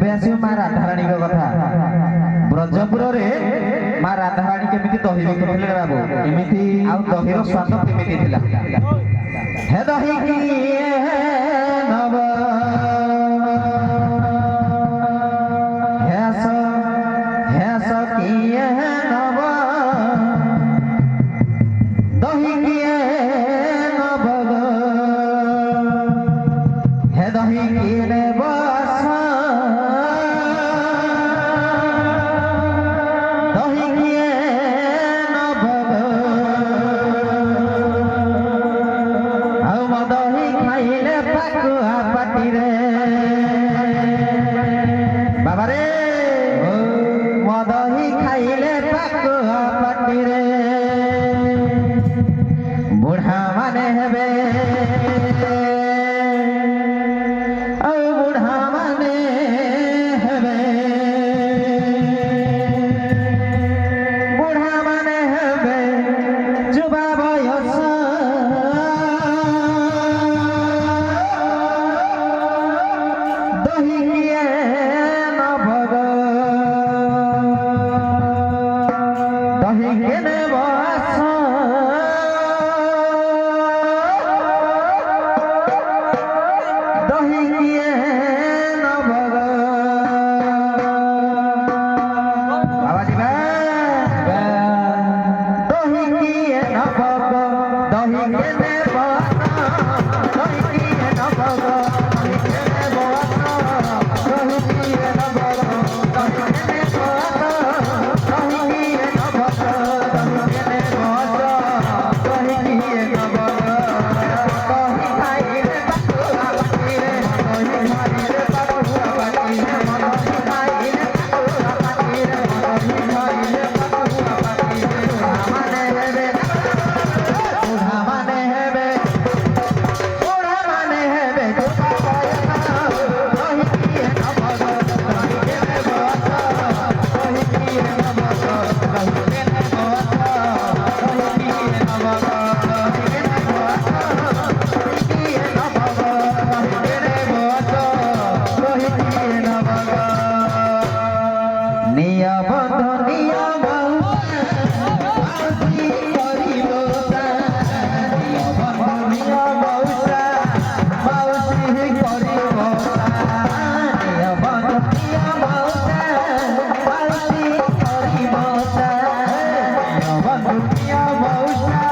एबे आसी माँ राधाराणी कथा ब्रजपुर रे माँ राधाराणी केमिति दही बिकुथिले बाबू एमिति आ दहीर स्वाद केमिति थिला हे दही किए नव हेस किए नव दही किए नव हे दही किए बस दही किए नव हम दही खाइले पाकुआ पाटी रे बाबा रे दही खाइले पाकुआ पाटी रे बुढ़ा माने हेबे बुढ़ा माने हेबे बुढ़ा माने हेबे जुबा बयस दही किए नभग दही केने बस दही किए नभग बाबा जी दही किए नभग दही केने बस दही किए नभग दही केने बस दही किए नभग दही केने बस दही किए नभग दही केने बस दही किए नभग दही खाइले पाकुआ पाटी रे दही खाइले पाकुआ पाटी रे दही खाइले पाकुआ पाटी रे दही खाइले पाकुआ पाटी रे बुढ़ा माने हेबे बुढ़ा माने हेबे जुबा बयस दही किए नभग दही केने बस दही किए नभग दही केने बस दही किए नभग दही केने बस दही किए नभग दही केने बस दही किए नभग निया बंध निया माउसी करिब निया बंध निया मौसा माउसी करिब निया बंध निया मौसा माउसी करिब निया बंध निया मौसा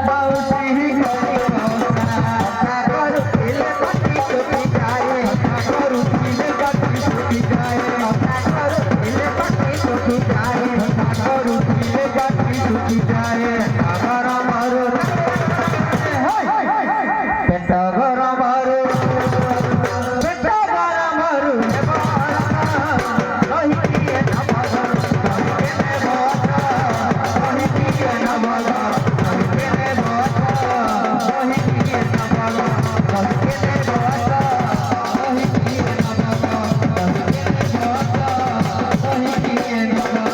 माउसी करिब करू पिले कटी टुटी जाए करू पिले कटी टुटी जाए करू पिले कटी टुटी जाए करू पिले कटी टुटी जाए घर मारू पेट घर मारू पेट घर मारू दही किए नभग दही केने बस दही किए नभग दही केने बस दही किए नभग दही केने बस दही किए नभग दही केने बस दही किए नभग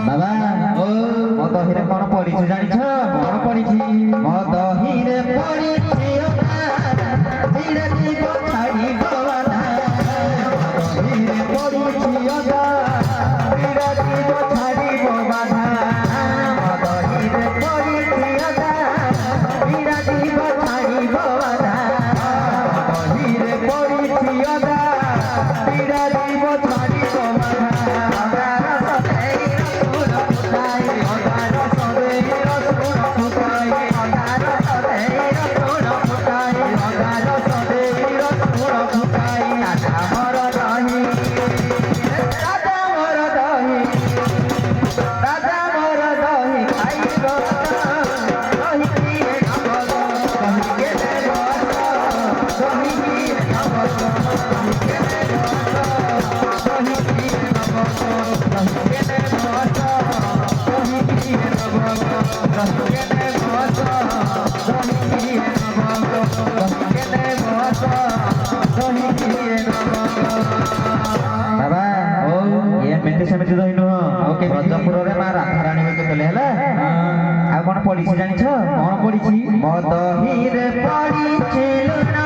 बाबा मो दहीरे कौन पड़ीछ जानिछ कौन पड़ीछ मो दहीरे पड़ीछ धीरे जीव छाड़ी बवाना दहीरे पड़ीछ धीरे जीव छाड़ी बवाना दहीरे पड़ीछ धीरे जीव छाड़ी बवाना दहीरे पड़ीछ धीरे जीव छाड़ी बवाना पड़ी जानिछ कौन पड़ी मदहीरे पड़ी ना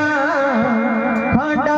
खंड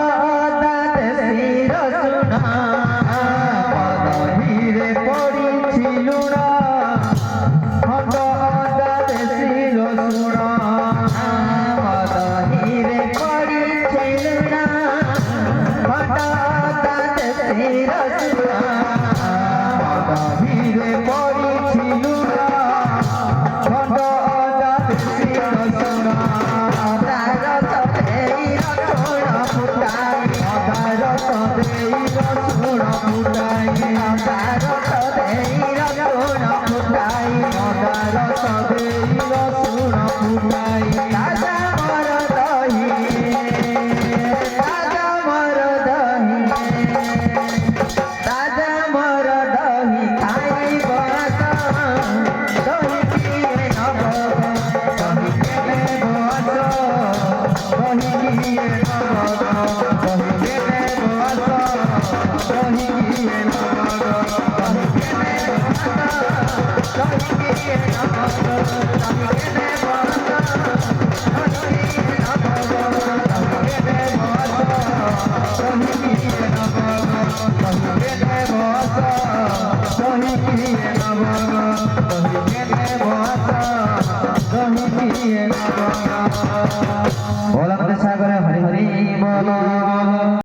Kami